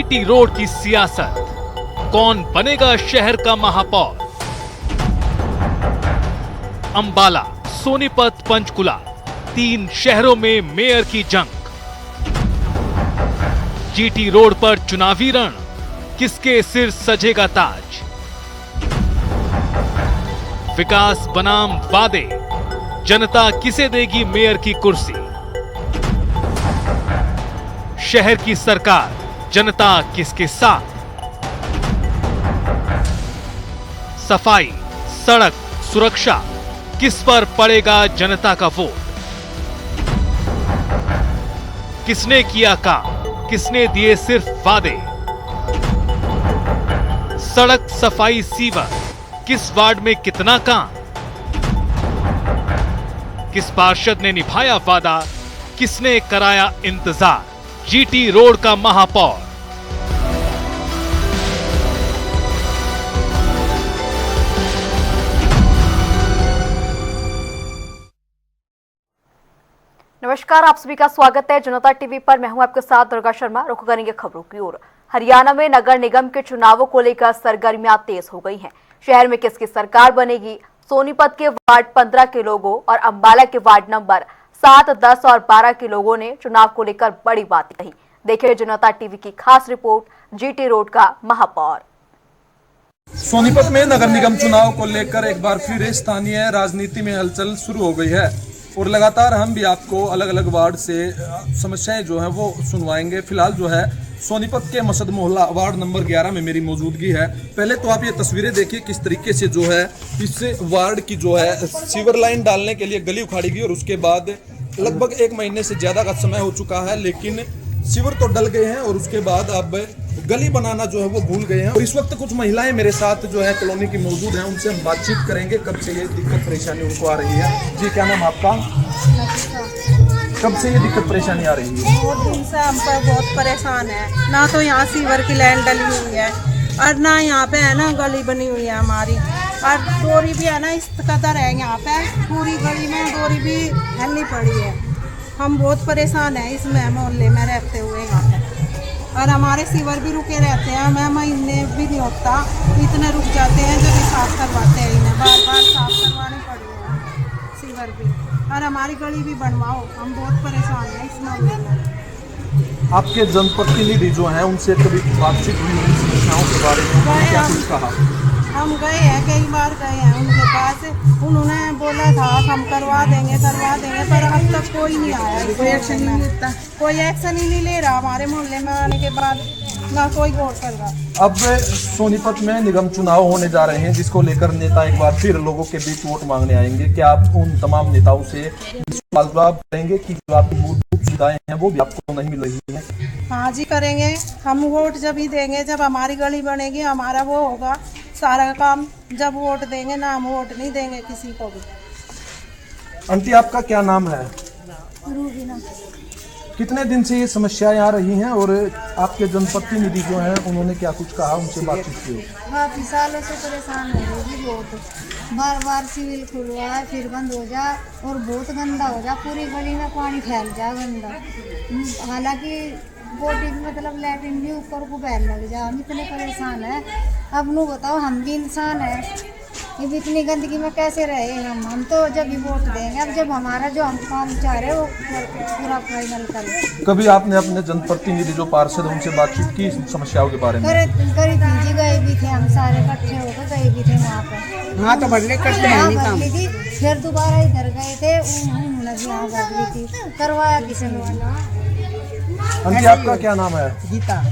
GT road की सियासत, कौन बनेगा शहर का महापौर। अंबाला, सोनीपत, पंचकुला, 3 शहरों में मेयर की जंग। जीटी रोड पर चुनावी रण, किसके सिर सजेगा ताज। विकास बनाम वादे, जनता किसे देगी मेयर की कुर्सी। शहर की सरकार, जनता किसके साथ। सफाई, सड़क, सुरक्षा, किस पर पड़ेगा जनता का वोट। किसने किया काम, किसने दिए सिर्फ वादे। सड़क, सफाई, सीवर, किस वार्ड में कितना काम। किस पार्षद ने निभाया वादा, किसने कराया इंतजार। जीटी रोड का महापौर। नमस्कार, आप सभी का स्वागत है जनता टीवी पर। मैं हूं आपके साथ दुर्गा शर्मा। रुख करेंगे खबरों की ओर। हरियाणा में नगर निगम के चुनावों को लेकर सरगर्मियां तेज हो गई हैं। शहर में किसकी सरकार बनेगी। सोनीपत के वार्ड 15 के लोगों और अंबाला के वार्ड नंबर 7, 10 और 12 के लोगों ने चुनाव को लेकर बड़ी बात कही। देखिए जनता टीवी की खास रिपोर्ट, जीटी रोड का महापौर। सोनीपत में नगर निगम चुनाव को लेकर एक बार फिर स्थानीय राजनीति में हलचल शुरू हो गई है और लगातार हम भी आपको अलग अलग वार्ड से समस्याएं जो है वो सुनवाएंगे। फिलहाल जो है सोनीपत के मसद मोहल्ला वार्ड नंबर 11 में मेरी मौजूदगी है। पहले तो आप ये तस्वीरें देखिए किस तरीके से जो है इस वार्ड की जो है सीवर लाइन डालने के लिए गली उखाड़ी गई और उसके बाद लगभग 1 महीने से ज्यादा का समय हो चुका है, लेकिन सीवर तो डल गए हैं और उसके बाद अब गली बनाना जो है वो भूल गए हैं। और इस वक्त कुछ महिलाएं मेरे साथ जो है कॉलोनी की मौजूद हैं, उनसे हम बातचीत करेंगे कब से ये दिक्कत परेशानी उनको आ रही है। जी, क्या नाम आपका? कब से ये दिक्कत परेशानी आ रही है? बहुत दिन से हम पर बहुत परेशान है। ना तो यहाँ सीवर की लाइन डली हुई है और ना यहाँ पे है ना गली बनी हुई है हमारी, और डोरी भी है ना इस कदर है यहाँ पे, पूरी गली में डोरी भी हल्ली पड़ी है। हम बहुत परेशान हैं इस मोहल्ले में रहते हुए यहाँ पे, और हमारे सीवर भी रुके रहते हैं। हमें महीने भी नहीं होता, इतने रुक जाते हैं जब साफ करवाते हैं। इन्हें बार बार साफ करवानी पड़ी है सीवर भी, और हमारी गली भी बनवाओ। हम बहुत परेशान हैं इस मामले में। आपके जनप्रतिनिधि जो हैं उनसे कभी बातचीत हुई है समस्याओं के बारे में? क्या कुछ कहा? हम गए हैं, कई बार गए हैं उनके पास। उन्होंने बोला था हम करवा देंगे, पर अब तक कोई नहीं आया। कोई एक्शन नहीं लेता, कोई एक्शन ही नहीं ले रहा। हमारे मोहल्ले में आने के बाद ना कोई गौर कर रहा। अब सोनीपत में निगम चुनाव होने जा रहे हैं, जिसको लेकर नेता एक बार फिर लोगों के बीच वोट मांगने आएंगे। क्या आप उन तमाम नेताओं से सवाल जवाब करेंगे कि जो आपकी मूलभूत सुविधाएं हैं वो भी आपको नहीं मिल रही है? हाँ जी, करेंगे। हम वोट जब ही देंगे जब हमारी गली बनेगी, हमारा वो होगा सारा काम। जब वोट देंगे ना, हम वोट नहीं देंगे किसी को भी। आंटी, आपका क्या नाम है? रूबीना। कितने दिन से ये समस्याएं आ रही हैं और आपके जनप्रतिनिधि जो हैं उन्होंने क्या कुछ कहा, उनसे बातचीत की? काफी सालों से परेशान हो रही थी बहुत। बार बार सिविल खुलवा है, फिर बंद हो जा और बहुत गंदा हो जा, पूरी गली में पानी फैल जा गंदा। हालांकि बोटी मतलब लैट्रिन भी ऊपर को बैल लग जा। हम इतने परेशान है। अब नु बताओ, हम भी इंसान है, ये भी इतनी गंदगी में कैसे रहे हम तो जब भी वोट देंगे। अब जब हमारा जो हम काम चाह रहे हैं वो पूरा फाइनल करें। कभी आपने अपने जनप्रतिनिधि जो पार्षद है उनसे बातचीत की समस्याओं के बारे में? करी थी, गए भी थे, हम सारे इकट्ठे होकर गए भी थे वहाँ पर। हाँ तो बढ़ले करते हैं नहीं काम। थी, फिर दोबारा इधर गए थे, उन्होंने भी यहाँ बदली थी, करवाया किसी ने। आंटी, आपका क्या नाम है? गीता।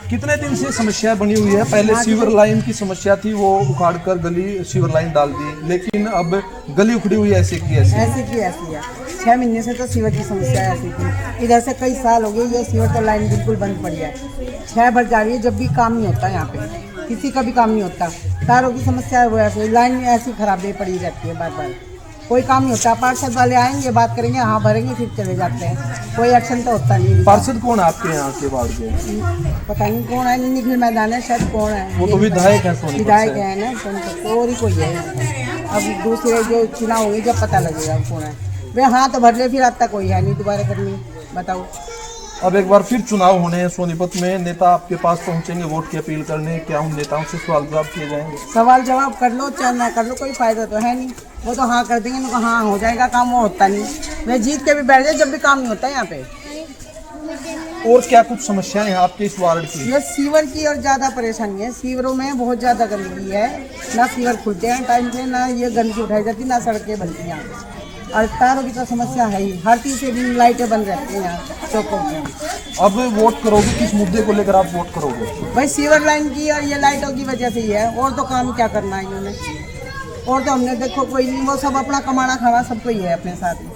कितने दिन से समस्या बनी हुई है? पहले सीवर लाइन की समस्या थी, वो उखाड़ कर गली सीवर लाइन डाल दी, लेकिन अब गली उखड़ी हुई ऐसी की ऐसी है। 6 महीने से तो सीवर की समस्या ऐसी थी। इधर से कई साल हो गए ये सीवर तो लाइन बिल्कुल बंद पड़ी है। 6 बार जा रही है, जब भी काम नहीं होता यहाँ पे, किसी का भी काम नहीं होता। तारों की समस्या है, वो ऐसे लाइन में ऐसी खराबी पड़ी रहती है, बार बार कोई काम नहीं होता। पार्षद वाले आएंगे, बात करेंगे, हाँ भरेंगे, फिर चले जाते हैं। कोई एक्शन तो होता नहीं। पार्षद कौन है आपके यहाँ के वार्ड के? पता नहीं कौन है, निखिल मैदान है शायद, कौन है वो तो विधायक है, विधायक है ना, और ही कोई है। अब दूसरे जो चुनाव होंगे जब पता लगेगा कौन है। वे हाँ तो भर ले, फिर आता कोई है नहीं दोबारा करनी। बताओ, अब एक बार फिर चुनाव होने हैं सोनीपत में, नेता आपके पास पहुंचेंगे वोट की अपील करने, क्या उन नेताओं से सवाल जवाब किए जाएंगे? सवाल जवाब कर लो चाहे ना कर लो, कोई फायदा तो है नहीं। वो तो हाँ कर देंगे, उनको हाँ हो जाएगा काम, वो होता नहीं। मैं जीत के भी बैठ जाए जब भी काम नहीं होता यहाँ पे। और क्या कुछ समस्याएं हैं आपके इस वार्ड की? ये सीवर की और ज्यादा परेशानी है। सीवरों में बहुत ज्यादा गंदगी है, ना सीवर खुलते हैं टाइम पे, ना ये गंदगी उठाई जाती, ना सड़कें बनती हैं। और तारों की तो समस्या है ही, हर चीज से भी लाइटें बंद रहती हैं यहाँ चौकों पे। अब वोट करोगे, किस मुद्दे को लेकर आप वोट करोगे? भाई सीवर लाइन की और ये लाइटों की वजह से ही है, और तो काम क्या करना है इन्होंने। और तो हमने देखो कोई नहीं, वो सब अपना कमाना खाना सबको ही है अपने साथ में।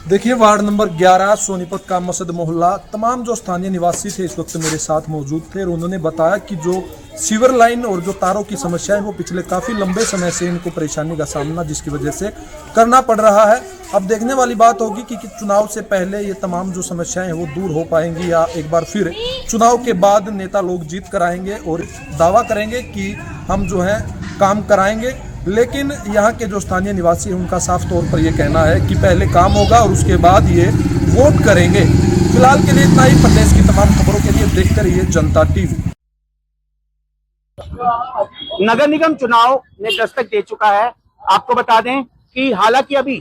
देखिए वार्ड नंबर 11 सोनीपत का मसद मोहल्ला, तमाम जो स्थानीय निवासी थे इस वक्त मेरे साथ मौजूद थे और उन्होंने बताया कि जो सीवर लाइन और जो तारों की समस्या है वो पिछले काफ़ी लंबे समय से इनको परेशानी का सामना जिसकी वजह से करना पड़ रहा है। अब देखने वाली बात होगी कि चुनाव से पहले ये तमाम जो समस्याएं हैं वो दूर हो पाएंगी या एक बार फिर चुनाव के बाद नेता लोग जीत कर आएंगे और दावा करेंगे कि हम जो है काम कराएंगे। लेकिन यहाँ के जो स्थानीय निवासी हैं उनका साफ तौर पर यह कहना है कि पहले काम होगा और उसके बाद ये वोट करेंगे। फिलहाल के लिए इतना ही। प्रदेश की तमाम खबरों के लिए देखते रहिए जनता टीवी। नगर निगम चुनाव ने दस्तक दे चुका है। आपको बता दें कि हालांकि अभी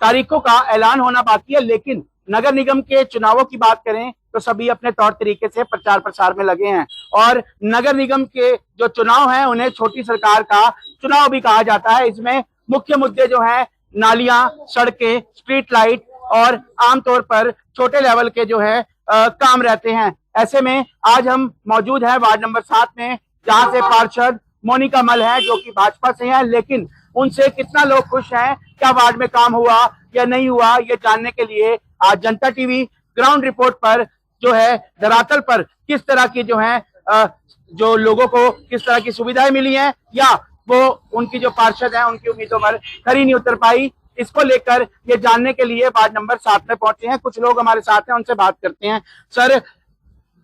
तारीखों का ऐलान होना बाकी है, लेकिन नगर निगम के चुनावों की बात करें तो सभी अपने तौर तरीके से प्रचार प्रसार में लगे हैं। और नगर निगम के जो चुनाव हैं उन्हें छोटी सरकार का चुनाव भी कहा जाता है। इसमें मुख्य मुद्दे जो हैं नालियां, सड़कें, स्ट्रीट लाइट और आमतौर पर छोटे लेवल के जो है काम रहते हैं। ऐसे में आज हम मौजूद हैं वार्ड नंबर 7 में, जहां से पार्षद मोनिका मल है जो कि भाजपा से हैं, लेकिन उनसे कितना लोग खुश हैं, क्या वार्ड में काम हुआ या नहीं हुआ, ये जानने के लिए आज जनता टीवी ग्राउंड रिपोर्ट पर जो है धरातल पर किस तरह की जो है जो लोगों को किस तरह की सुविधाएं मिली हैं या वो उनकी जो पार्षद हैं उनकी उम्मीदों पर खरी नहीं उतर पाई, इसको लेकर ये जानने के लिए वार्ड नंबर 7 में पहुंचे हैं। कुछ लोग हमारे साथ हैं, उनसे बात करते हैं। सर,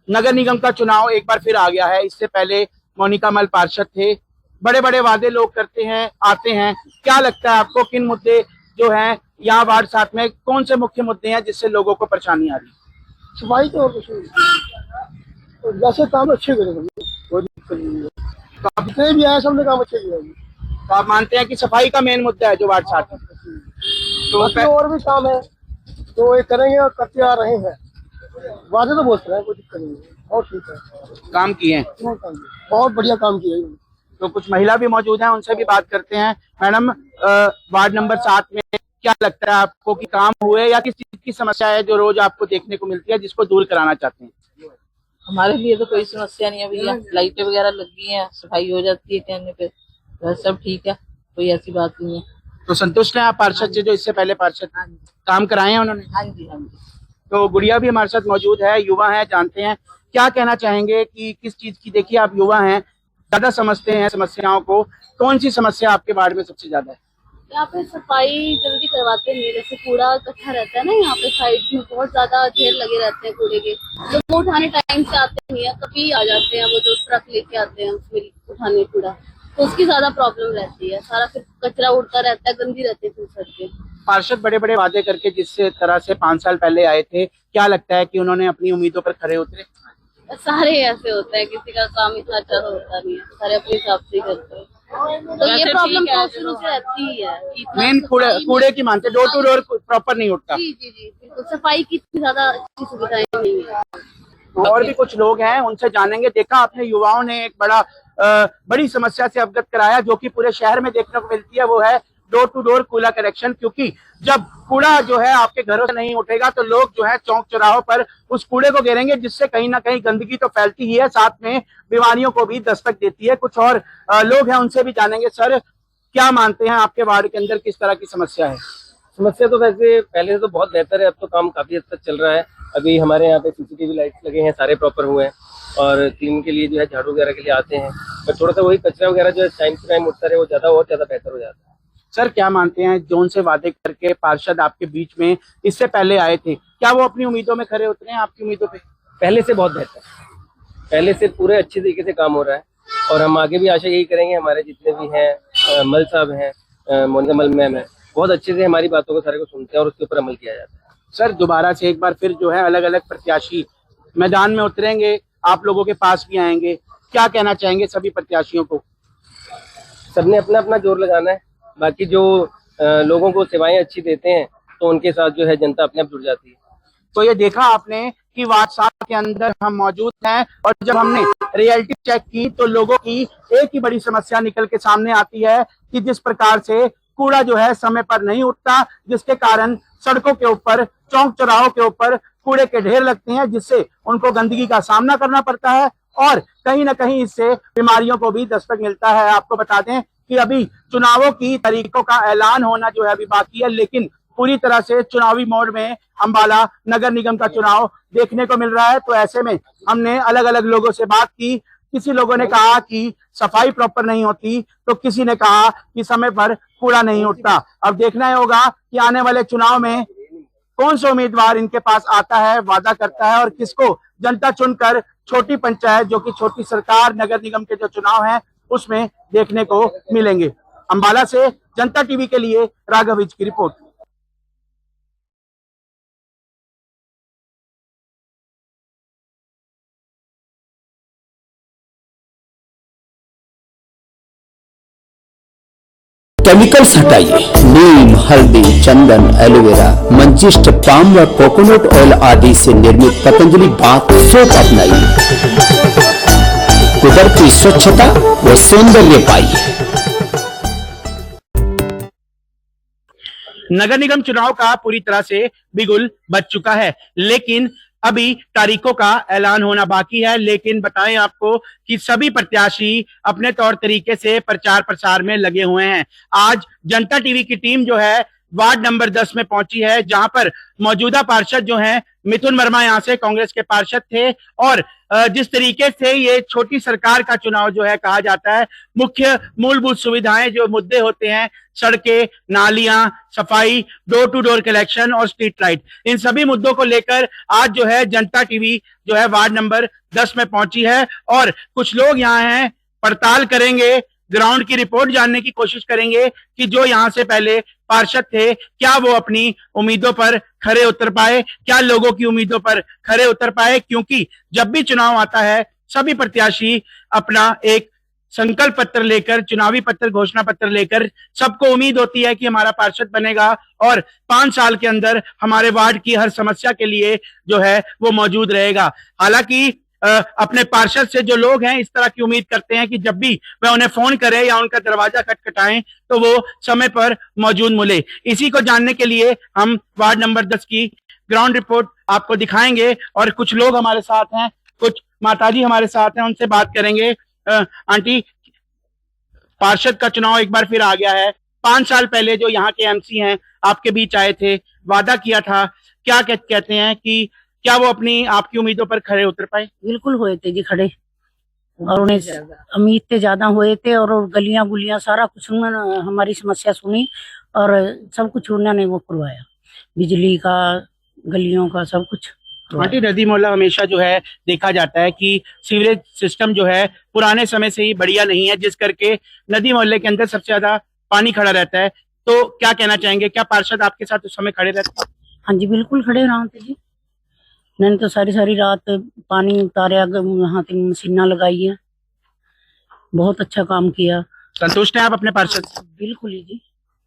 नगर निगम का चुनाव एक बार फिर आ गया है। इससे पहले मोनिका मल पार्षद थे, बड़े बड़े वादे लोग करते हैं, आते हैं। क्या लगता है आपको, किन मुद्दे जो हैं यहाँ वार्ड 7 में कौन से मुख्य मुद्दे हैं जिससे लोगों को परेशानी आ रही है? सफाई तो और कुछ नहीं, वैसे काम अच्छे करेंगे, कोई दिक्कत नहीं है। जितने भी आए सबने काम अच्छे किया। तो आप मानते हैं कि सफाई का मेन मुद्दा है जो वार्ड 7 में? तो और भी काम है तो ये करेंगे और करते आ रहे हैं। वादे तो बहुत है, कोई दिक्कत नहीं है, बहुत ठीक है। काम किए हैं, बहुत बढ़िया काम किया है। तो कुछ महिला भी मौजूद हैं, उनसे भी बात करते हैं। मैडम, वार्ड नंबर 7 में क्या लगता है आपको कि काम हुए या किस चीज की समस्या है जो रोज आपको देखने को मिलती है जिसको दूर कराना चाहते हैं? हमारे लिए तो कोई समस्या नहीं है भैया, लाइटें वगैरह लग गई हैं, सफाई हो जाती है कहने पे, बस सब ठीक है, कोई ऐसी बात नहीं है। तो संतुष्ट हैं आप पार्षद से जो इससे पहले पार्षद काम कराए हैं उन्होंने? हाँ जी, हाँ जी। तो गुड़िया भी हमारे साथ मौजूद है, युवा है, जानते हैं क्या कहना चाहेंगे कि किस चीज की, देखिए आप युवा हैं, ज्यादा समझते हैं समस्याओं को, कौन सी समस्या आपके वार्ड में सबसे ज्यादा है? यहाँ पे सफाई जल्दी करवाते नहीं, जैसे कूड़ा इकट्ठा रहता है ना यहाँ पे साइड में, बहुत ज्यादा ढेर लगे रहते हैं कूड़े के, तो वो उठाने टाइम से आते नहीं है, कभी आ जाते हैं वो जो ट्रक लेके आते हैं उसमें उठाने कूड़ा, तो उसकी ज्यादा प्रॉब्लम रहती है। सारा फिर कचरा उड़ता रहता है, गंदी रहती है फिर सड़कें। पार्षद बड़े बड़े वादे करके जिस तरह से 5 साल पहले आए थे, क्या लगता है कि उन्होंने अपनी उम्मीदों पर खरे उतरे? सारे ऐसे होता है, किसी का काम इतना अच्छा तो होता नहीं है, सारे अपने हिसाब से करते हैं, तो ये प्रॉब्लम तो शुरू से रहती ही है। मेन कूड़े की मानते, डोर टू डोर प्रॉपर नहीं उठता। जी जी जी बिल्कुल, सफाई की इतनी ज्यादा अच्छी सुविधाएं नहीं है। और भी कुछ लोग हैं, उनसे जानेंगे। देखा आपने युवाओं ने एक बड़ी समस्या से अवगत कराया जो कि पूरे शहर में देखने को मिलती है, वो है डोर टू डोर कूड़ा कलेक्शन। क्योंकि जब कूड़ा जो है आपके घरों से नहीं उठेगा तो लोग जो है चौक चौराहों पर उस कूड़े को गिरेंगे, जिससे कहीं ना कहीं गंदगी तो फैलती ही है, साथ में बीमारियों को भी दस्तक देती है। कुछ और लोग हैं, उनसे भी जानेंगे। सर, क्या मानते हैं आपके वार्ड के अंदर किस तरह की समस्या है? समस्या तो वैसे पहले से तो बहुत बेहतर है, अब तो काम काफी हद तक चल रहा है। अभी हमारे यहाँ पे सीसीटीवी लाइट्स लगे हैं, सारे प्रॉपर हुए हैं और क्लीन के लिए जो है झाड़ू वगैरह के लिए आते हैं, पर थोड़ा सा वही कचरा वगैरह जो है टाइम टू टाइम उठता रहे, वो ज्यादा और ज्यादा बेहतर हो जाता है। सर, क्या मानते हैं जोन से वादे करके पार्षद आपके बीच में इससे पहले आए थे, क्या वो अपनी उम्मीदों में खरे उतरे हैं आपकी उम्मीदों पे? पहले से बहुत बेहतर, पहले से पूरे अच्छे तरीके से काम हो रहा है और हम आगे भी आशा यही करेंगे। हमारे जितने भी हैं मल साहब हैं, मोनिका मल मैम है, बहुत अच्छे से हमारी बातों को सारे को सुनते हैं और उसके ऊपर अमल किया जाता है। सर दोबारा से एक बार फिर जो है अलग अलग प्रत्याशी मैदान में उतरेंगे, आप लोगों के पास भी आएंगे, क्या कहना चाहेंगे सभी प्रत्याशियों को? सबने अपना अपना जोर लगाना है। बाकी जो लोगों को सेवाएं अच्छी देते हैं तो उनके साथ जो है जनता अपने आप जुड़ जाती है। तो ये देखा आपने कि वार्ड 7 के अंदर हम मौजूद हैं और जब हमने रियलिटी चेक की तो लोगों की एक ही बड़ी समस्या निकल के सामने आती है कि जिस प्रकार से कूड़ा जो है समय पर नहीं उठता, जिसके कारण सड़कों के ऊपर, चौक चौराहों के ऊपर कूड़े के ढेर लगते हैं, जिससे उनको गंदगी का सामना करना पड़ता है और कहीं ना कहीं इससे बीमारियों को भी दस्तक मिलता है। आपको बता दें कि अभी चुनावों की तारीखों का ऐलान होना जो है अभी बाकी है, लेकिन पूरी तरह से चुनावी मोड में अंबाला नगर निगम का चुनाव देखने को मिल रहा है। तो ऐसे में हमने अलग अलग लोगों से बात की। किसी लोगों ने कहा कि सफाई प्रॉपर नहीं होती, तो किसी ने कहा कि समय पर कूड़ा नहीं उठता। अब देखना होगा कि आने वाले चुनाव में कौन सा उम्मीदवार इनके पास आता है, वादा करता है और किसको जनता चुनकर छोटी पंचायत जो कि छोटी सरकार नगर निगम के जो चुनाव हैं उसमें देखने को मिलेंगे। अंबाला से जनता टीवी के लिए राघव विज की रिपोर्ट। केमिकल्स हटाइए, नीम, हल्दी, चंदन, एलोवेरा, मंचिष्ट, पाम व कोकोनट ऑयल आदि से निर्मित पतंजलि बाथ सोप अपनाइए। कुदरती स्वच्छता व सौंदर्य पाइए। नगर निगम चुनाव का पूरी तरह से बिगुल बज चुका है, लेकिन अभी तारीखों का ऐलान होना बाकी है। लेकिन बताएं आपको कि सभी प्रत्याशी अपने तौर तरीके से प्रचार प्रसार में लगे हुए हैं। आज जनता टीवी की टीम जो है वार्ड नंबर 10 में पहुंची है, जहां पर मौजूदा पार्षद जो हैं मिथुन वर्मा यहाँ से कांग्रेस के पार्षद थे और जिस तरीके से ये छोटी सरकार का चुनाव जो है कहा जाता है, मुख्य मूलभूत सुविधाएं जो मुद्दे होते हैं, सड़कें, नालियां, सफाई, डोर टू डोर कलेक्शन और स्ट्रीट लाइट, इन सभी मुद्दों को लेकर आज जो है जनता टीवी जो है वार्ड नंबर 10 में पहुंची है और कुछ लोग यहाँ हैं, पड़ताल करेंगे, ग्राउंड की रिपोर्ट जानने की कोशिश करेंगे कि जो यहाँ से पहले पार्षद थे क्या वो अपनी उम्मीदों पर खरे उतर पाए, क्या लोगों की उम्मीदों पर खरे उतर पाए। क्योंकि जब भी चुनाव आता है सभी प्रत्याशी अपना एक संकल्प पत्र लेकर, चुनावी पत्र, घोषणा पत्र लेकर, सबको उम्मीद होती है कि हमारा पार्षद बनेगा और 5 साल के अंदर हमारे वार्ड की हर समस्या के लिए जो है वो मौजूद रहेगा। हालांकि अपने पार्षद से जो लोग हैं इस तरह की उम्मीद करते हैं कि जब भी वह उन्हें फोन करे या उनका दरवाजा खटखटाएं तो वो समय पर मौजूद मिले। इसी को जानने के लिए हम वार्ड नंबर 10 की ग्राउंड रिपोर्ट आपको दिखाएंगे और कुछ लोग हमारे साथ हैं, कुछ माताजी हमारे साथ हैं, उनसे बात करेंगे। आंटी, पार्षद का चुनाव एक बार फिर आ गया है। 5 साल पहले जो यहाँ के एमसी हैं आपके बीच आए थे, वादा किया था, क्या कहते हैं कि क्या वो अपनी आपकी उम्मीदों पर खड़े उतर पाए? बिल्कुल हुए थे जी खड़े, और उन्हें उम्मीद से ज्यादा हुए थे और गलियां गुलियां सारा कुछ उन्होंने हमारी समस्या सुनी और सब कुछ उन्होंने वो करवाया, बिजली का, गलियों का, सब कुछ। आंटी, नदी मोहल्ला हमेशा जो है देखा जाता है कि सीवरेज सिस्टम जो है पुराने समय से ही बढ़िया नहीं है, जिस करके नदी मोहल्ले के अंदर सबसे ज्यादा पानी खड़ा रहता है। तो क्या कहना चाहेंगे, क्या पार्षद आपके साथ उस समय खड़े रहते हैं? हाँ जी, बिल्कुल खड़े रहे जी। मैंने तो सारी रात पानी उतारा, वहाँ तक मशीना लगाई है, बहुत अच्छा काम किया। संतुष्ट हैं आप अपने पार्षद? बिल्कुल ही जी।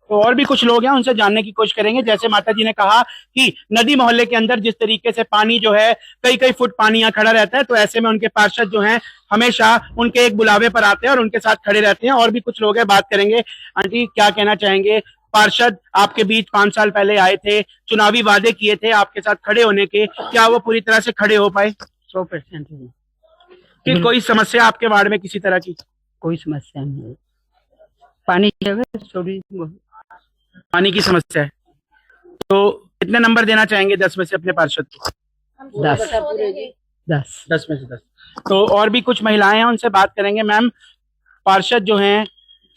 तो और भी कुछ लोग हैं, उनसे जानने की कोशिश करेंगे। जैसे माता जी ने कहा कि नदी मोहल्ले के अंदर जिस तरीके से पानी जो है कई फुट पानी यहाँ खड़ा रहता है, तो ऐसे में उनके पार्षद जो हैं हमेशा उनके एक बुलावे पर आते हैं और उनके साथ खड़े रहते हैं। और भी कुछ लोग हैं, बात करेंगे। आंटी, क्या कहना चाहेंगे, पार्षद आपके बीच 5 साल पहले आए थे, चुनावी वादे किए थे आपके साथ खड़े होने के, क्या वो पूरी तरह से खड़े हो पाए? 100% कि कोई समस्या आपके वार्ड में किसी तरह की? कोई समस्या नहीं, पानी पानी की समस्या है। तो कितने नंबर देना चाहेंगे 10 में से अपने पार्षद को? 10 में से 10। तो और भी कुछ महिलाएं हैं, उनसे बात करेंगे। मैम, पार्षद जो हैं,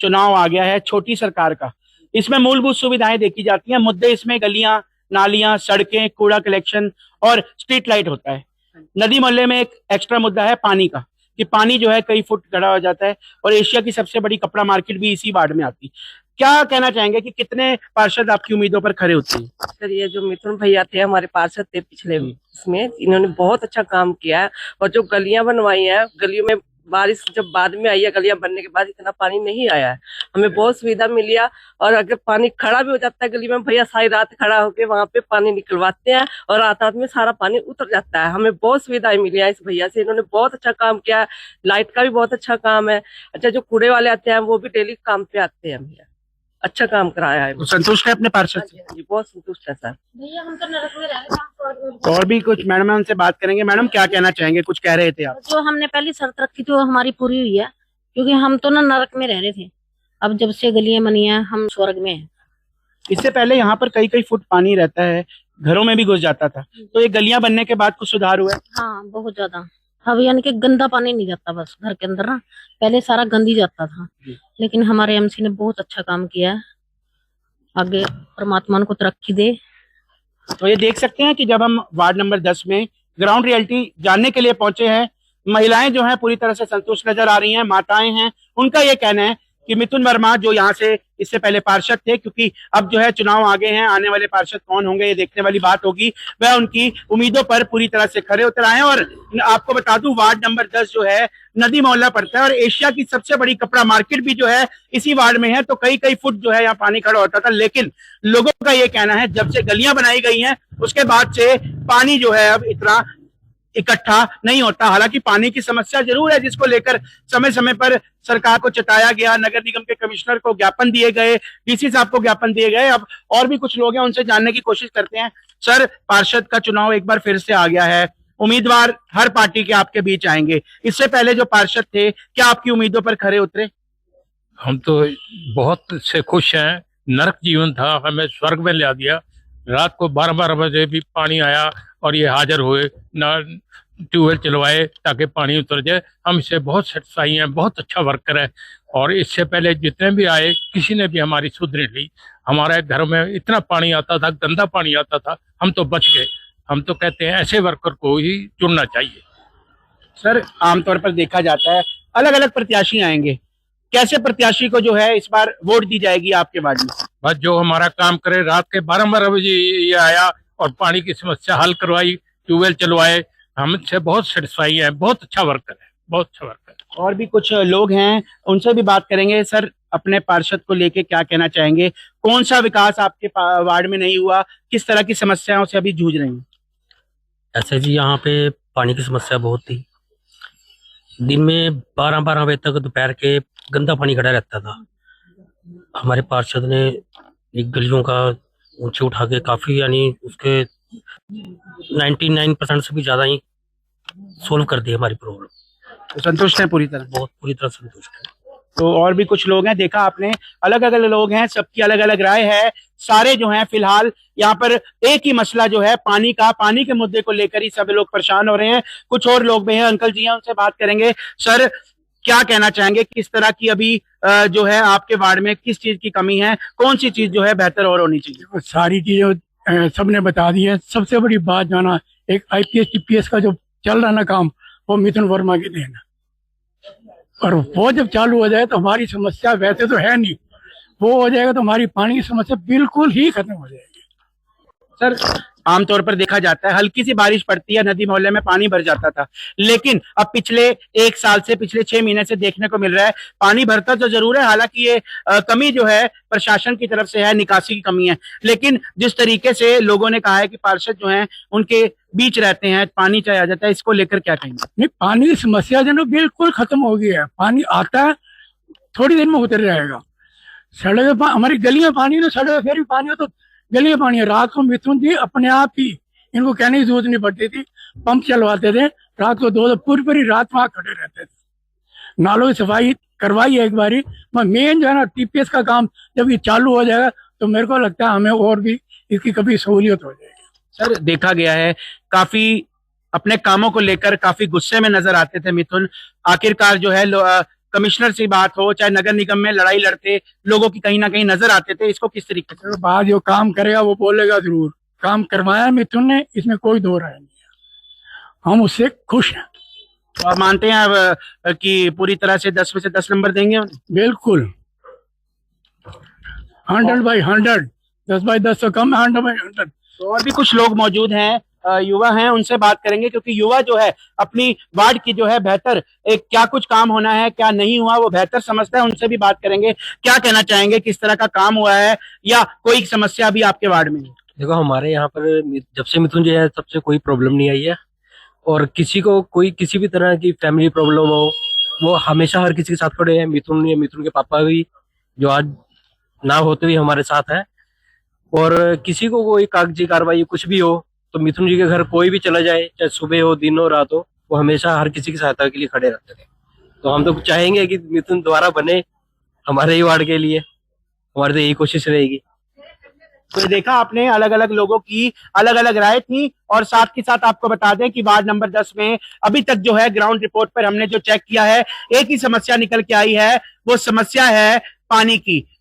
चुनाव आ गया है छोटी सरकार का, इसमें मूलभूत सुविधाएं देखी जाती हैं, मुद्दे इसमें गलियां, नालियां, सड़कें, कूड़ा कलेक्शन और स्ट्रीट लाइट होता है। नदी मोहल्ले में एक एक्स्ट्रा मुद्दा है पानी का, कि पानी जो है कई फुट खड़ा हो जाता है और एशिया की सबसे बड़ी कपड़ा मार्केट भी इसी वार्ड में आती। क्या कहना चाहेंगे कि कितने पार्षद आपकी उम्मीदों पर खरे उतरे हैं? सर ये जो मिथुन भैया थे हमारे पार्षद थे पिछले इसमें, इन्होंने बहुत अच्छा काम किया है। और जो गलियां बनवाई हैं, गलियों में बारिश जब बाद में आई है, गलियां बनने के बाद इतना पानी नहीं आया है, हमें बहुत सुविधा मिली है। और अगर पानी खड़ा भी हो जाता है गली में, भैया सारी रात खड़ा होकर वहां पे पानी निकलवाते हैं और रात में सारा पानी उतर जाता है। हमें बहुत सुविधाएं मिली है इस भैया से, इन्होंने बहुत अच्छा काम किया है। लाइट का भी बहुत अच्छा काम है। अच्छा जो कूड़े वाले आते हैं वो भी डेली काम पे आते हैं भैया, अच्छा काम कराया है। तो संतुष्ट है अपने पार्षद से? हाँ जी, बहुत संतुष्ट है सर। भैया हम तो नरक में रहे। और भी कुछ मैडम है, उनसे बात करेंगे। मैडम क्या कहना चाहेंगे, कुछ कह रहे थे आप? जो हमने पहली शर्त रखी थी वो हमारी पूरी हुई है, क्योंकि हम तो ना नरक में रह रहे थे, अब जब से गलियां बनी हैं हम स्वर्ग में हैं। इससे पहले यहाँ पर कई फुट पानी रहता है, घरों में भी घुस जाता था, तो ये गलियां बनने के बाद कुछ सुधार हुआ है? हाँ बहुत ज्यादा। अब यानी कि गंदा पानी नहीं जाता बस घर के अंदर ना, पहले सारा गंदी जाता था, लेकिन हमारे एमसी ने बहुत अच्छा काम किया है। आगे परमात्मा को तरक्की दे। तो ये देख सकते हैं कि जब हम वार्ड नंबर 10 में ग्राउंड रियलिटी जानने के लिए पहुंचे हैं, महिलाएं जो हैं पूरी तरह से संतुष्ट नजर आ रही हैं, माताएं हैं। उनका ये कहना है कि मिथुन वर्मा जो यहाँ से इससे पहले पार्षद थे, क्योंकि अब जो है चुनाव आगे हैं, आने वाले पार्षद कौन होंगे ये देखने वाली बात होगी, वह उनकी उम्मीदों पर पूरी तरह से खरे उतर आए हैं। और आपको बता दूं वार्ड नंबर 10 जो है नदी मोहल्ला पड़ता है और एशिया की सबसे बड़ी कपड़ा मार्केट भी जो है इसी वार्ड में है, तो कई फुट जो है यहाँ पानी खड़ा होता था। लेकिन लोगों का ये कहना है जब से गलियां बनाई गई हैं उसके बाद से पानी जो है अब इतना इकट्ठा नहीं होता। हालांकि पानी की समस्या जरूर है, जिसको लेकर समय समय पर सरकार को चेताया गया, नगर निगम के कमिश्नर को ज्ञापन दिए गए, डीसी साहब को ज्ञापन दिए गए। अब और भी कुछ लोग हैं, उनसे जानने की कोशिश करते हैं। सर, पार्षद का चुनाव एक बार फिर से आ गया है, उम्मीदवार हर पार्टी के आपके बीच आएंगे। इससे पहले जो पार्षद थे, क्या आपकी उम्मीदों पर खरे उतरे? हम तो बहुत से खुश हैं। नरक जीवन था, हमें स्वर्ग में ला दिया। रात को 12-12 बजे भी पानी आया और ये हाजिर हुए, न ट्यूबवेल चलवाए ताकि पानी उतर जाए। हम इससे बहुत सेटिस्फाई हैं, बहुत अच्छा वर्कर है। और इससे पहले जितने भी आए किसी ने भी हमारी सुध नहीं ली। हमारे घर में इतना पानी आता था, गंदा पानी आता था, हम तो बच गए। हम तो कहते हैं ऐसे वर्कर को ही चुनना चाहिए। सर, आमतौर पर देखा जाता है अलग अलग प्रत्याशी आएंगे, कैसे प्रत्याशी को जो है इस बार वोट दी जाएगी आपके वार्ड में? बस जो हमारा काम करे। रात के 12-12 बजे ये आया और पानी की समस्या हल करवाई, ट्यूबवेल चलवाए। हमसे बहुत सेटिस्फाई है, बहुत अच्छा वर्कर है, बहुत अच्छा वर्कर। और भी कुछ लोग हैं, उनसे भी बात करेंगे। सर, अपने पार्षद को लेके क्या कहना चाहेंगे? कौन सा विकास आपके वार्ड में नहीं हुआ? किस तरह की समस्याओं से अभी जूझ रही हैं? ऐसे जी यहाँ पे पानी की समस्या बहुत थी। दिन में 12-12 बजे तक दोपहर के गंदा पानी खड़ा रहता था। हमारे पार्षद ने एक गलियों का ऊंचे उठा के काफी, यानी उसके 99% से भी ज्यादा ही सोल्व कर दी हमारी प्रॉब्लम। तो संतुष्ट है पूरी तरह? बहुत पूरी तरह संतुष्ट है। तो और भी कुछ लोग हैं, देखा आपने, अलग अलग लोग हैं, सबकी अलग अलग राय है। सारे जो हैं फिलहाल यहाँ पर एक ही मसला जो है पानी के मुद्दे को लेकर ही सब लोग परेशान हो रहे हैं। कुछ और लोग भी हैं, अंकल जी हैं, उनसे बात करेंगे। सर, क्या कहना चाहेंगे, किस तरह की अभी जो है आपके वार्ड में किस चीज की कमी है, कौन सी चीज जो है बेहतर और होनी चाहिए? सारी चीजें सबने बता दी है। सबसे बड़ी बात जो है ना, एक IPS TPS का जो चल रहा ना काम, वो मिथुन वर्मा की देन है। और वो जब चालू हो जाए तो हमारी समस्या वैसे तो है नहीं, वो हो जाएगा तो हमारी पानी की समस्या बिल्कुल ही खत्म हो जाएगी। सर, आमतौर पर देखा जाता है हल्की सी बारिश पड़ती है, नदी मोहल्ले में पानी भर जाता था, लेकिन अब पिछले 1 साल से, पिछले 6 महीने से देखने को मिल रहा है पानी भरता तो जरूर है। हालांकि ये कमी जो है प्रशासन की तरफ से है, निकासी की कमी है। लेकिन जिस तरीके से लोगों ने कहा है कि पार्षद जो हैं उनके बीच रहते हैं, पानी चाहे आ जाता है, इसको लेकर क्या कहेंगे? नहीं, पानी की समस्या जो है बिल्कुल खत्म हो गई है। पानी आता है, थोड़ी देर में उतर जाएगा। सड़क हमारी गली में पानी ना, सड़क फिर भी पानी हो तो गली में पानी है। रात को मिथुन जी अपने आप ही, इनको कहने की जरूरत नहीं पड़ती थी, पंप चलवाते थे। रात को 2 पूरी रात वहां खड़े रहते थे। नालों की सफाई करवाई है एक बारी। मेन जो है ना TPS का काम जब ये चालू हो जाएगा तो मेरे को लगता है हमें और भी इसकी कभी सहूलियत हो जाएगी। सर, देखा गया है काफी अपने कामों को लेकर काफी गुस्से में नजर आते थे मिथुन। आखिरकार जो है कमिश्नर से बात हो, चाहे नगर निगम में लड़ाई लड़ते लोगों की कहीं ना कहीं नजर आते थे। इसको किस तरीके से? बात जो काम करेगा वो बोलेगा जरूर। काम करवाया मिथुन ने, इसमें कोई दो राय नहीं है। हम उससे खुश हैं। तो आप मानते हैं अब कि पूरी तरह से 10 में से 10 नंबर देंगे? बिल्कुल। 100 बाई 100, 10 बाई 10 से कम, 100 बाई 100। तो और भी कुछ लोग मौजूद हैं, युवा हैं, उनसे बात करेंगे, क्योंकि युवा जो है अपनी वार्ड की जो है बेहतर एक क्या कुछ काम होना है, क्या नहीं हुआ, वो बेहतर समझता है। उनसे भी बात करेंगे, क्या कहना चाहेंगे, किस तरह का काम हुआ है या कोई समस्या भी आपके वार्ड में? देखो, हमारे यहाँ पर जब से मृत्युंजय है तब से कोई प्रॉब्लम नहीं आई है, और किसी को कोई किसी भी तरह की फैमिली प्रॉब्लम हो, वो हमेशा हर किसी के साथ खड़े हैं। मिथुन के पापा भी, जो आज ना होते हुए हमारे साथ है, और किसी को कोई कागजी कार्रवाई कुछ भी हो तो मिथुन जी के घर कोई भी चला जाए, चाहे सुबह हो, दिन हो, रात हो, वो हमेशा हर किसी की सहायता के लिए खड़े रहते थे। तो हम तो चाहेंगे कि मिथुन दोबारा बने हमारे ही वार्ड के लिए, हमारी तो यही कोशिश रहेगी। तो देखा आपने, अलग अलग लोगों की अलग अलग राय थी। और साथ के साथ आपको बता दें कि वार्ड नंबर 10 में अभी तक जो है ग्राउंड रिपोर्ट पर हमने जो चेक किया है, एक ही समस्या निकल के आई है। वो समस्या है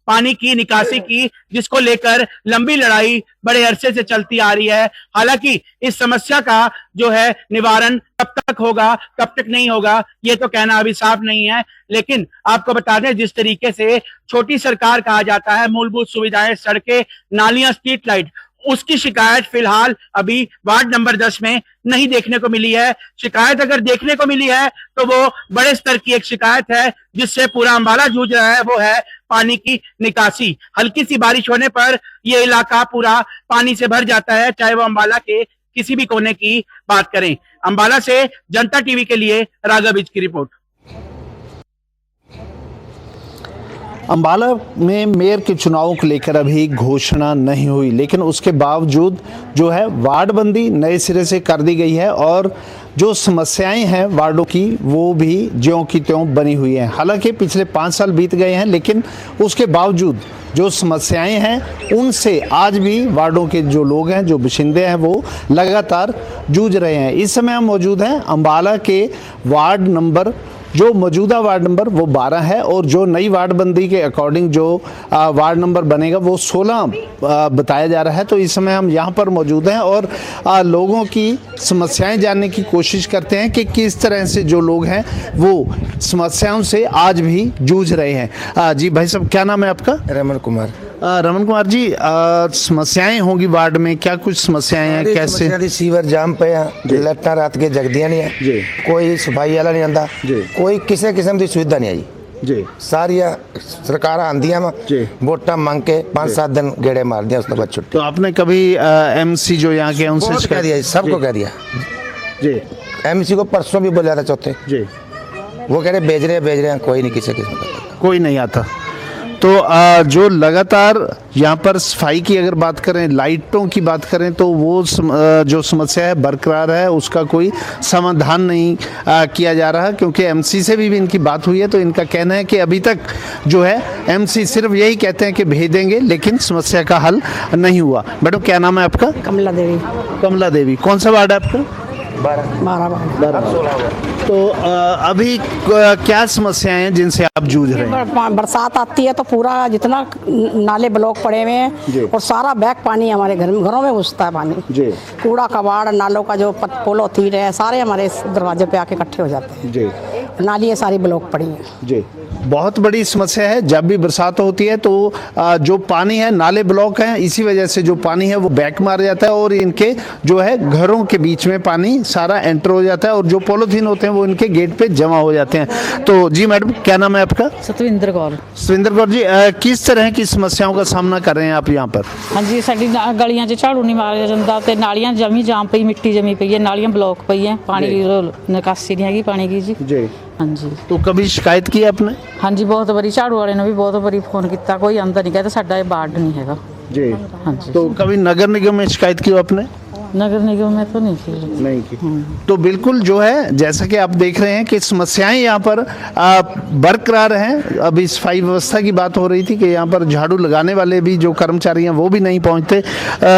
पानी की निकासी की, जिसको लेकर लंबी लड़ाई बड़े अरसे से चलती आ रही है। हालांकि इस समस्या का जो है निवारण कब तक होगा, कब तक नहीं होगा, ये तो कहना अभी साफ नहीं है। लेकिन आपको बता दें, जिस तरीके से छोटी सरकार कहा जाता है, मूलभूत सुविधाएं, सड़कें, नालियां, स्ट्रीट लाइट, उसकी शिकायत फिलहाल अभी वार्ड नंबर 10 में नहीं देखने को मिली है। शिकायत अगर देखने को मिली है तो वो बड़े स्तर की एक शिकायत है, जिससे पूरा अंबाला जूझ रहा है, वो है पानी की निकासी। हल्की सी बारिश होने पर ये इलाका पूरा पानी से भर जाता है, चाहे वो अंबाला के किसी भी कोने की बात करें। अंबाला से जनता टीवी के लिए राघव की रिपोर्ट। अंबाला में मेयर के चुनावों को लेकर अभी घोषणा नहीं हुई, लेकिन उसके बावजूद जो है वार्ड बंदी नए सिरे से कर दी गई है, और जो समस्याएं हैं वार्डों की वो भी ज्यों की त्यों बनी हुई हैं। हालांकि पिछले 5 साल बीत गए हैं, लेकिन उसके बावजूद जो समस्याएं हैं उनसे आज भी वार्डों के जो लोग हैं, जो बाशिंदे हैं, वो लगातार जूझ रहे हैं। इस समय हम मौजूद हैं अंबाला के वार्ड नंबर, जो मौजूदा वार्ड नंबर वो 12 है, और जो नई वार्ड बंदी के अकॉर्डिंग जो वार्ड नंबर बनेगा वो 16 बताया जा रहा है। तो इस समय हम यहाँ पर मौजूद हैं और लोगों की समस्याएं जानने की कोशिश करते हैं कि किस तरह से जो लोग हैं वो समस्याओं से आज भी जूझ रहे हैं। जी भाई साहब, क्या नाम है आपका? रमन कुमार। रमन कुमार जी, समस्याएं होंगी वार्ड में, क्या कुछ समस्याएं हैं, कैसे? सीवर जाम पे लट्टा रात के जगदियां नहीं है, कोई सफाई वाला नहीं आता, कोई किसी किस्म की सुविधा नहीं आई जी। सारिया सरकार आंदियां वोटा मांग के 5-7 दिन गेड़े मार दिया, उसके बाद छुट्टी। तो आपने कभी एमसी जो यहाँ के उनसे कह दिया, सबको कह दिया जी। एमसी को परसों भी बोला था चौथे जी, वो कह रहे भेज रहे हैं, कोई नहीं, किसी किस्म का कोई नहीं आता। तो जो लगातार यहाँ पर सफाई की अगर बात करें, लाइटों की बात करें, तो वो जो समस्या है बरकरार है, उसका कोई समाधान नहीं किया जा रहा, क्योंकि एमसी से भी इनकी बात हुई है। तो इनका कहना है कि अभी तक जो है एमसी सिर्फ यही कहते हैं कि भेज देंगे, लेकिन समस्या का हल नहीं हुआ। मैडम, क्या नाम है आपका? कमला देवी। कमला देवी, कौन सा वार्ड है आपका? 12। तो अभी क्या समस्याएं हैं जिनसे आप जूझ रहे हैं? बरसात आती है तो पूरा जितना नाले ब्लॉक पड़े हुए हैं और सारा बैग पानी हमारे घरों में घुसता है पानी जी। कूड़ा कबाड़, नालों का जो पोलोथीन है, सारे हमारे दरवाजे पे आके इकट्ठे हो जाते हैं जी। नालियाँ सारी ब्लॉक पड़ी हैं जी। बहुत बड़ी समस्या है। जब भी बरसात होती है तो जो पानी है, नाले ब्लॉक हैं, इसी वजह से जो पानी है वो बैक मार जाता है और इनके जो है घरों के बीच में पानी सारा एंटर हो जाता है और जो पॉलीथीन होते हैं वो इनके गेट पे जमा हो जाते हैं। तो जी मैडम, क्या नाम है आपका? सतविंदर कौर। सतविंदर कौर जी, किस तरह की समस्याओं का सामना कर रहे हैं आप यहाँ पर? हाँ जी, साडी गलियां 'ਚ ਝਾੜੂ नहीं मारिया ਜਾਂਦਾ ਤੇ नालियां जमी जाम पई, मिट्टी जमी पई है, नालियां ब्लॉक पई है, पानी की निकासी नहीं हैगी पानी की जी। जी। हाँ जी। तो कभी शिकायत की आपने? हाँ जी, बहुत बारी झाड़ू वाले ने भी बहुत बारी फोन किया, कोई आंदा नहीं, कहता साडा ये वार्ड नहीं हैगा जी। हाँ जी। तो कभी नगर निगम में शिकायत की आपने? नगर निगम में तो नहीं की। तो बिल्कुल जो है, जैसा कि आप देख रहे हैं कि समस्याएं यहाँ पर बरकरार हैं। अभी सफाई व्यवस्था की बात हो रही थी कि यहाँ पर झाड़ू लगाने वाले भी जो कर्मचारी हैं वो भी नहीं पहुँचते,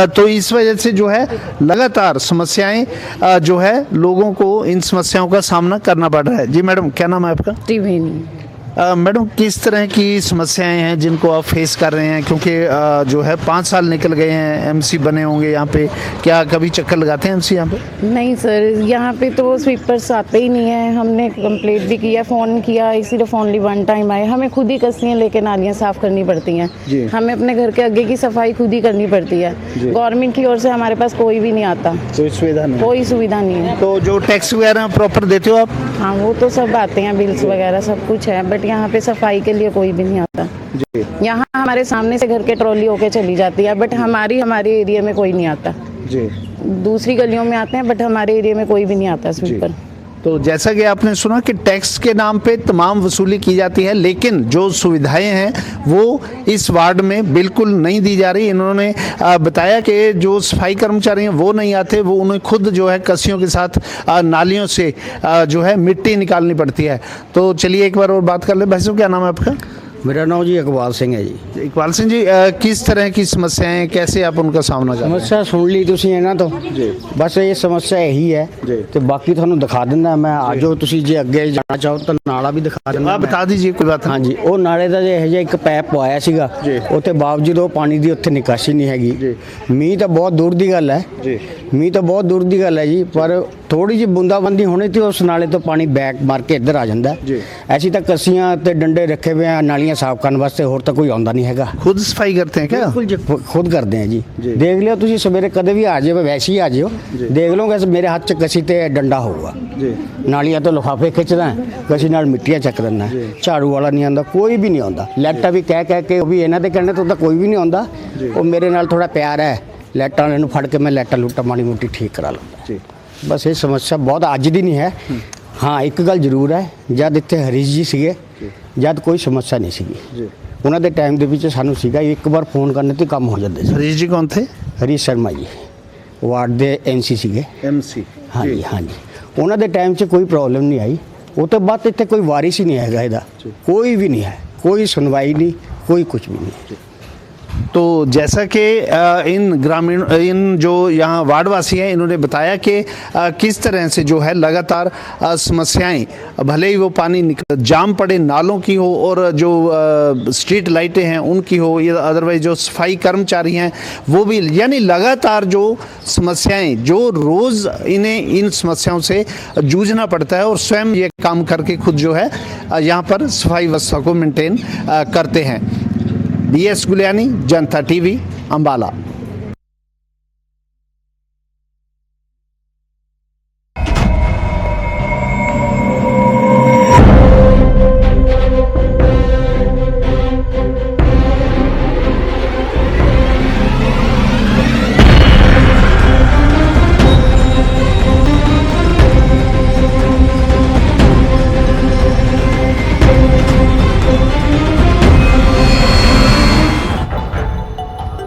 तो इस वजह से जो है लगातार समस्याएं जो है लोगों को इन समस्याओं का सामना करना पड़ रहा है। जी मैडम, क्या नाम है आपका? त्रिवेणी। मैडम किस तरह की समस्याएं हैं जिनको आप फेस कर रहे हैं, क्योंकि जो है 5 साल निकल गए हैं, एमसी बने होंगे यहाँ पे, क्या कभी चक्कर लगाते हैं एमसी यहाँ पे? नहीं सर, यहाँ पे तो स्वीपर्स आते ही नहीं है। हमने कंप्लेंट भी किया, फ़ोन किया, सिर्फ ओनली 1 टाइम आए। हमें खुद ही कस्सियाँ लेके नालियाँ साफ़ करनी पड़ती हैं। हमें अपने घर के आगे की सफाई खुद ही करनी पड़ती है। गवर्नमेंट की ओर से हमारे पास कोई भी नहीं आता, कोई सुविधा नहीं, कोई सुविधा नहीं है। तो जो टैक्स वगैरह प्रॉपर देते हो आप? हाँ, वो तो सब आते हैं, बिल्स वगैरह सब कुछ है, बट यहाँ पे सफाई के लिए कोई भी नहीं आता। यहाँ हमारे सामने से घर के ट्रॉली होके चली जाती है, बट हमारे एरिया में कोई नहीं आता। दूसरी गलियों में आते हैं, बट हमारे एरिया में कोई भी नहीं आता स्वीपर। तो जैसा कि आपने सुना कि टैक्स के नाम पे तमाम वसूली की जाती है, लेकिन जो सुविधाएं हैं वो इस वार्ड में बिल्कुल नहीं दी जा रही। इन्होंने बताया कि जो सफाई कर्मचारी हैं वो नहीं आते, वो उन्हें खुद जो है कस्सियों के साथ नालियों से जो है मिट्टी निकालनी पड़ती है। तो चलिए एक बार और बात कर ले। भाई साहब क्या नाम है आपका? मेरा नाम जी इकबाल सिंह है जी। इकबाल सिंह जी, किस तरह की समस्याएं, कैसे आप उनका सामना कर रहे हैं? समस्या सुन ली तुसी है ना, तो बस ये समस्या यही है। तो बाकी ਤੁਹਾਨੂੰ ਦਿਖਾ ਦਿੰਦਾ ਮੈਂ, ਆਜੋ ਤੁਸੀਂ ਜੇ ਅੱਗੇ ਜਾਣਾ ਚਾਹੋ ਤਾਂ ਨਾਲਾ ਵੀ ਦਿਖਾ ਦਿੰਦਾ। आप बता दीजिए, कोई बात। हाँ जी, ਉਹ ਨਾਲੇ ਦਾ ਜੇ ਇਹ ਜਿਹਾ ਇੱਕ ਪੈਪ ਪਵਾਇਆ ਸੀਗਾ, ਉੱਥੇ ਬਾਵਜੂਦ ਉਹ ਪਾਣੀ ਦੀ ਉੱਥੇ ਨਿਕਾਸੀ ਨਹੀਂ ਹੈਗੀ। ਮੀਂਹ ਤਾਂ ਬਹੁਤ ਦੂਰ ਦੀ ਗੱਲ ਹੈ, ਮੀਂਹ ਤਾਂ ਬਹੁਤ ਦੂਰ ਦੀ ਗੱਲ ਹੈ ਜੀ, ਪਰ ਥੋੜੀ ਜਿਹੀ ਬੂੰਦਾਬੰਦੀ ਹੋਣੀ ਤੇ ਉਸ ਨਾਲੇ ਤੋਂ ਪਾਣੀ ਬੈਕ ਮਾਰ ਕੇ ਇੱਧਰ ਆ ਜਾਂਦਾ। ਐਸੀ ਤਾਂ ਕੱਸੀਆਂ ਤੇ ਡੰਡੇ ਰੱਖੇ ਹੋਏ ਆ ਨਾਲੀਆਂ साफ करने वास्ते, होर तो कोई आंदा नहीं है। खुद सफाई करते हैं क्या? बिल्कुल जी, खुद करते हैं जी। देख लियो तुसी सवेरे कदे भी आ जाओ, वैसे ही आ जाओ, देख लोगे मेरे हाथ च कसी ते डंडा होगा। नालियां तो लिफाफे खिंचदा है, कसी नाल मिट्टियां चक दिंदा, झाड़ू वाला नहीं आंदा, कोई भी नहीं आंदा। लाइटां भी कह के भी इन्हां दे कहने तो कोई भी नहीं आंदा। वो मेरे नाल थोड़ा प्यार है, लाइटां नूं फड़ के मैं लाइटां लूटां माड़ी मोटी ठीक करा लूंगा। बस ये समस्या बहुत अज दी नहीं है। हाँ, एक गल जरूर है, जद इत्थे हरीश जी सीगे, जद कोई समस्या नहीं सीगी। उन्होंने टाइम के विच सानू सीगा एक बार फोन करने तो काम हो जाते। हरीश जी कौन थे? हरीश शर्मा जी वार्ड के MC सीगे। MC? हाँ जी, हाँ जी। उन्होंने टाइम से कोई प्रॉब्लम नहीं आई। वो तो बाद इतने कोई वारिस ही नहीं है, इहदा कोई भी नहीं है, कोई सुनवाई नहीं, कोई कुछ भी नहीं। तो जैसा कि इन जो यहाँ वार्डवासी हैं, इन्होंने बताया कि किस तरह से जो है लगातार समस्याएं, भले ही वो पानी जाम पड़े नालों की हो और जो स्ट्रीट लाइटें हैं उनकी हो, या अदरवाइज जो सफाई कर्मचारी हैं वो भी, यानी लगातार जो समस्याएं, जो रोज़ इन्हें इन समस्याओं से जूझना पड़ता है और स्वयं ये काम करके खुद जो है यहाँ पर सफाई व्यवस्था को मेंटेन करते हैं। DS गुलियानी, जनता TV, अम्बाला।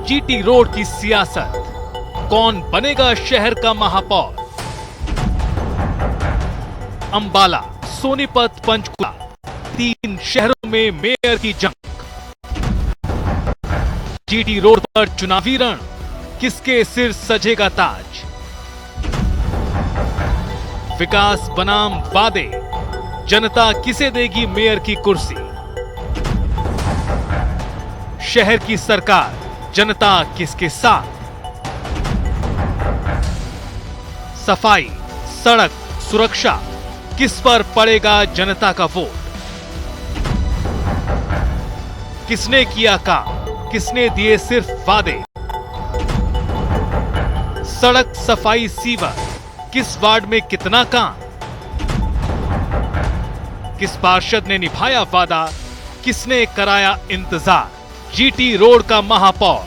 GT रोड की सियासत, कौन बनेगा शहर का महापौर? अंबाला, सोनीपत, पंचकुला, 3 शहरों में मेयर की जंग। GT रोड पर चुनावी रण, किसके सिर सजेगा ताज? विकास बनाम वादे, जनता किसे देगी मेयर की कुर्सी? शहर की सरकार, जनता किसके साथ? सफाई, सड़क, सुरक्षा, किस पर पड़ेगा जनता का वोट? किसने किया काम, किसने दिए सिर्फ वादे? सड़क, सफाई, सीवर, किस वार्ड में कितना काम? किस पार्षद ने निभाया वादा, किसने कराया इंतजार? GT रोड का महापौर